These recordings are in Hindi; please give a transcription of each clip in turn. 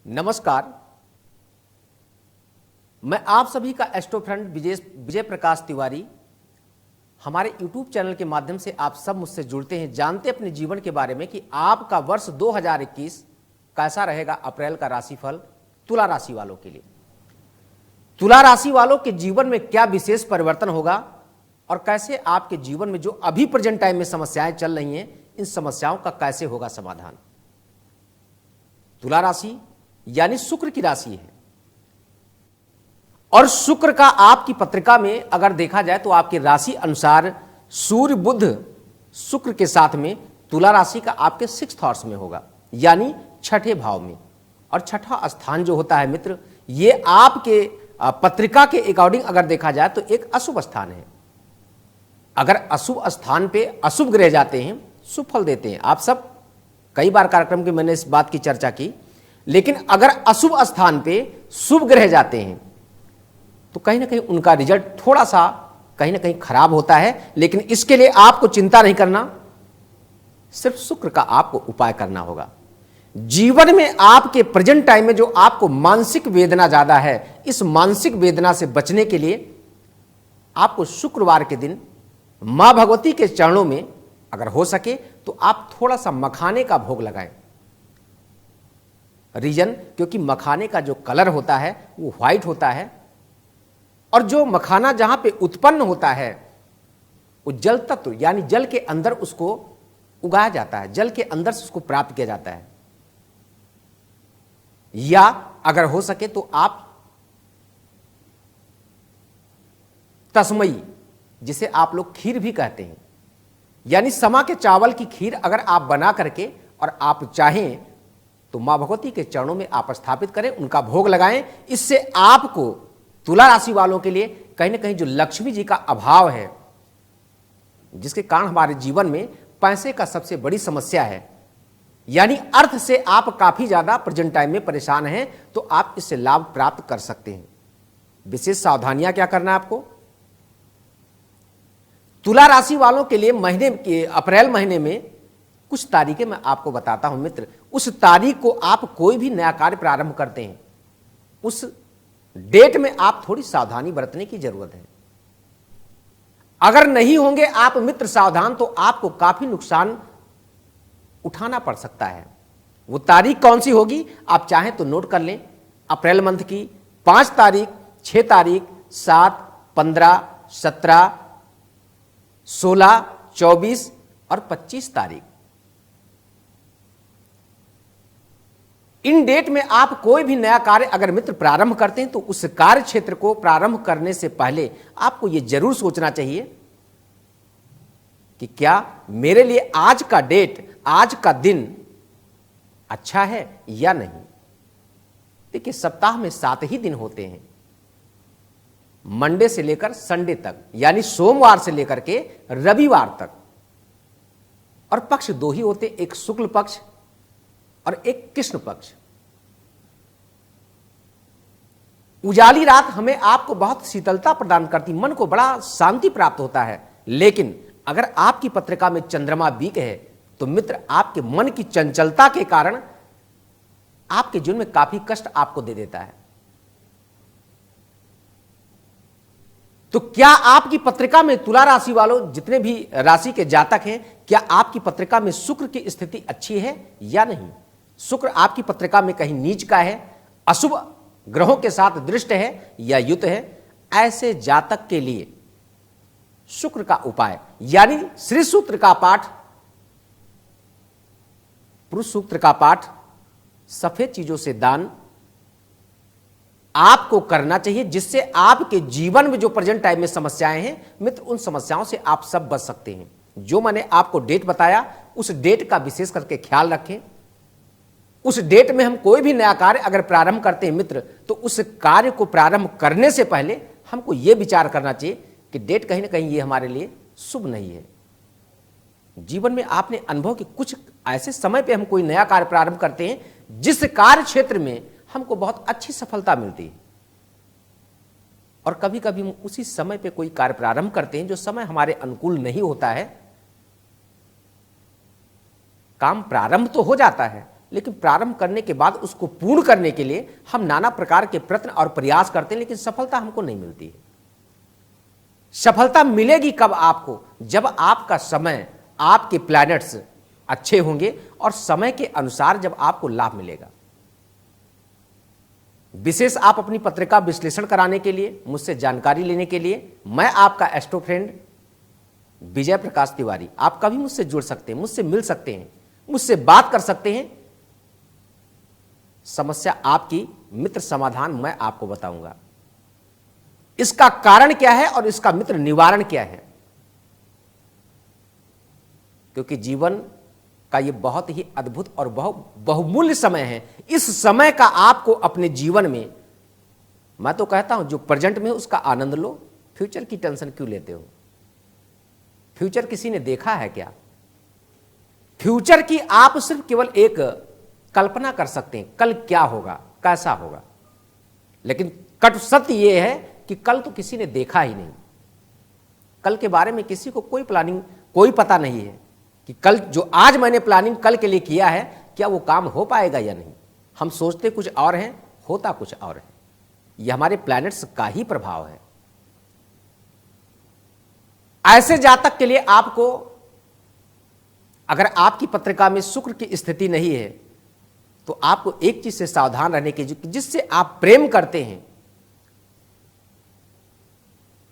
नमस्कार। मैं आप सभी का एस्ट्रो फ्रेंड विजय प्रकाश तिवारी। हमारे YouTube चैनल के माध्यम से आप सब मुझसे जुड़ते हैं, जानते अपने जीवन के बारे में कि आपका वर्ष 2021 कैसा रहेगा। अप्रैल का राशिफल तुला राशि वालों के लिए, तुला राशि वालों के जीवन में क्या विशेष परिवर्तन होगा और कैसे आपके जीवन में जो अभी प्रेजेंट टाइम में समस्याएं चल रही हैं, इन समस्याओं का कैसे होगा समाधान। तुला राशि यानी शुक्र की राशि है और शुक्र का आपकी पत्रिका में अगर देखा जाए तो आपकी राशि अनुसार सूर्य बुध शुक्र के साथ में तुला राशि का आपके 6th हाउस में होगा, यानी छठे भाव में। और छठा स्थान जो होता है मित्र, ये आपके पत्रिका के अकॉर्डिंग अगर देखा जाए तो एक अशुभ स्थान है। अगर अशुभ स्थान पे अशुभ ग्रह जाते हैं, शुभ फल देते हैं। आप सब कई बार कार्यक्रम में मैंने इस बात की चर्चा की, लेकिन अगर अशुभ स्थान पे शुभ ग्रह जाते हैं तो कहीं ना कहीं उनका रिजल्ट थोड़ा सा कहीं ना कहीं खराब होता है। लेकिन इसके लिए आपको चिंता नहीं करना, सिर्फ शुक्र का आपको उपाय करना होगा। जीवन में आपके प्रेजेंट टाइम में जो आपको मानसिक वेदना ज्यादा है, इस मानसिक वेदना से बचने के लिए आपको शुक्रवार के दिन मां भगवती के चरणों में अगर हो सके तो आप थोड़ा सा मखाने का भोग लगाएं। रीजन, क्योंकि मखाने का जो कलर होता है वो व्हाइट होता है और जो मखाना जहां पे उत्पन्न होता है वो जल तत्व यानी जल के अंदर उसको उगाया जाता है, जल के अंदर से उसको प्राप्त किया जाता है। या अगर हो सके तो आप तस्मई, जिसे आप लोग खीर भी कहते हैं, यानी समा के चावल की खीर अगर आप बना करके और आप चाहें तो मां भगवती के चरणों में आप स्थापित करें, उनका भोग लगाएं। इससे आपको तुला राशि वालों के लिए कहीं ना कहीं जो लक्ष्मी जी का अभाव है, जिसके कारण हमारे जीवन में पैसे का सबसे बड़ी समस्या है, यानी अर्थ से आप काफी ज्यादा प्रेजेंट टाइम में परेशान हैं, तो आप इससे लाभ प्राप्त कर सकते हैं। विशेष सावधानियां क्या करना है आपको। तुला राशि वालों के लिए महीने के अप्रैल महीने में कुछ तारीखें मैं आपको बताता हूं मित्र। उस तारीख को आप कोई भी नया कार्य प्रारंभ करते हैं, उस डेट में आप थोड़ी सावधानी बरतने की जरूरत है। अगर नहीं होंगे आप मित्र सावधान तो आपको काफी नुकसान उठाना पड़ सकता है। वो तारीख कौन सी होगी आप चाहें तो नोट कर लें। अप्रैल मंथ की 5 तारीख, 6 तारीख, 7, 15, 17, 16, 24 और 25 तारीख। इन डेट में आप कोई भी नया कार्य अगर मित्र प्रारंभ करते हैं तो उस कार्य क्षेत्र को प्रारंभ करने से पहले आपको यह जरूर सोचना चाहिए कि क्या मेरे लिए आज का डेट, आज का दिन अच्छा है या नहीं। देखिए, सप्ताह में 7 ही दिन होते हैं, मंडे से लेकर संडे तक, यानी सोमवार से लेकर के रविवार तक। और पक्ष 2 ही होते, एक शुक्ल पक्ष और एक कृष्ण पक्ष। उजाली रात हमें आपको बहुत शीतलता प्रदान करती, मन को बड़ा शांति प्राप्त होता है। लेकिन अगर आपकी पत्रिका में चंद्रमा वीक है तो मित्र आपके मन की चंचलता के कारण आपके जीवन में काफी कष्ट आपको दे देता है। तो क्या आपकी पत्रिका में तुला राशि वालों, जितने भी राशि के जातक हैं, क्या आपकी पत्रिका में शुक्र की स्थिति अच्छी है या नहीं। शुक्र आपकी पत्रिका में कहीं नीच का है, अशुभ ग्रहों के साथ दृष्ट है या युत है, ऐसे जातक के लिए शुक्र का उपाय यानी श्री सूत्र का पाठ, पुरुष सूत्र का पाठ, सफेद चीजों से दान आपको करना चाहिए, जिससे आपके जीवन में जो प्रेजेंट टाइम में समस्याएं हैं मित्र, उन समस्याओं से आप सब बच सकते हैं। जो मैंने आपको डेट बताया उस डेट का विशेष करके ख्याल रखें। उस डेट में हम कोई भी नया कार्य अगर प्रारंभ करते हैं मित्र, तो उस कार्य को प्रारंभ करने से पहले हमको यह विचार करना चाहिए कि डेट कहीं ना कहीं ये हमारे लिए शुभ नहीं है। जीवन में आपने अनुभव कि कुछ ऐसे समय पे हम कोई नया कार्य प्रारंभ करते हैं जिस कार्य क्षेत्र में हमको बहुत अच्छी सफलता मिलती है, और कभी कभी हम उसी समय पे कोई कार्य प्रारंभ करते हैं जो समय हमारे अनुकूल नहीं होता है। काम प्रारंभ तो हो जाता है लेकिन प्रारंभ करने के बाद उसको पूर्ण करने के लिए हम नाना प्रकार के प्रयत्न और प्रयास करते हैं, लेकिन सफलता हमको नहीं मिलती है। सफलता मिलेगी कब आपको? जब आपका समय, आपके प्लैनेट्स अच्छे होंगे और समय के अनुसार जब आपको लाभ मिलेगा। विशेष आप अपनी पत्रिका विश्लेषण कराने के लिए, मुझसे जानकारी लेने के लिए, मैं आपका एस्ट्रो फ्रेंड विजय प्रकाश तिवारी, आप कभी मुझसे जुड़ सकते हैं, मुझसे मिल सकते हैं, मुझसे बात कर सकते हैं। समस्या आपकी, मित्र समाधान मैं आपको बताऊंगा। इसका कारण क्या है और इसका मित्र निवारण क्या है, क्योंकि जीवन का यह बहुत ही अद्भुत और बहुमूल्य समय है। इस समय का आपको अपने जीवन में, मैं तो कहता हूं जो प्रेजेंट में उसका आनंद लो, फ्यूचर की टेंशन क्यों लेते हो? फ्यूचर किसी ने देखा है क्या? फ्यूचर की आप सिर्फ केवल एक कल्पना कर सकते हैं, कल क्या होगा, कैसा होगा, लेकिन कटु सत्य यह है कि कल तो किसी ने देखा ही नहीं। कल के बारे में किसी को कोई प्लानिंग, कोई पता नहीं है कि कल जो आज मैंने प्लानिंग कल के लिए किया है, क्या वो काम हो पाएगा या नहीं। हम सोचते कुछ और हैं, होता कुछ और है। यह हमारे प्लैनेट्स का ही प्रभाव है। ऐसे जातक के लिए आपको, अगर आपकी पत्रिका में शुक्र की स्थिति नहीं है, तो आपको एक चीज से सावधान रहने की, जिससे आप प्रेम करते हैं,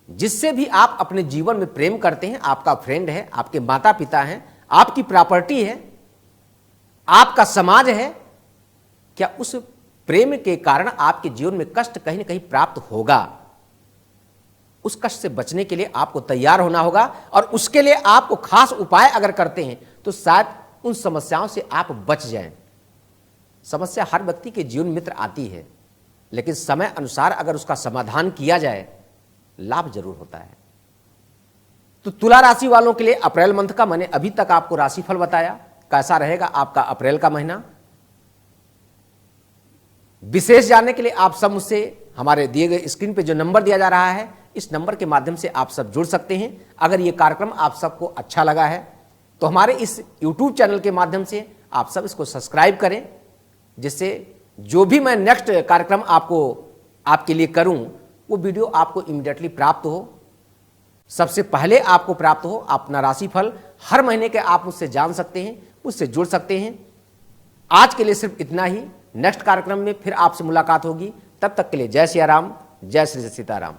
जिससे भी आप अपने जीवन में प्रेम करते हैं, आपका फ्रेंड है, आपके माता पिता हैं, आपकी प्रॉपर्टी है, आपका समाज है, क्या उस प्रेम के कारण आपके जीवन में कष्ट कहीं ना कहीं प्राप्त होगा? उस कष्ट से बचने के लिए आपको तैयार होना होगा, और उसके लिए आपको खास उपाय अगर करते हैं तो शायद उन समस्याओं से आप बच जाएं। समस्या हर व्यक्ति के जीवन मित्र आती है, लेकिन समय अनुसार अगर उसका समाधान किया जाए, लाभ जरूर होता है। तो तुला राशि वालों के लिए अप्रैल मंथ का मैंने अभी तक आपको राशिफल बताया। कैसा रहेगा आपका अप्रैल का महीना, विशेष जानने के लिए आप सब मुझसे हमारे दिए गए स्क्रीन पे जो नंबर दिया जा रहा है, इस नंबर के माध्यम से आप सब जुड़ सकते हैं। अगर ये कार्यक्रम आप सबको अच्छा लगा है तो हमारे इस YouTube चैनल के माध्यम से आप सब इसको सब्सक्राइब करें, जिससे जो भी मैं नेक्स्ट कार्यक्रम आपके लिए करूं, वो वीडियो आपको इमीडिएटली प्राप्त हो, सबसे पहले आपको प्राप्त हो। अपना राशिफल हर महीने के आप मुझसे जान सकते हैं, मुझसे जुड़ सकते हैं। आज के लिए सिर्फ इतना ही। नेक्स्ट कार्यक्रम में फिर आपसे मुलाकात होगी। तब तक के लिए जय सिया राम, जय श्री सीताराम।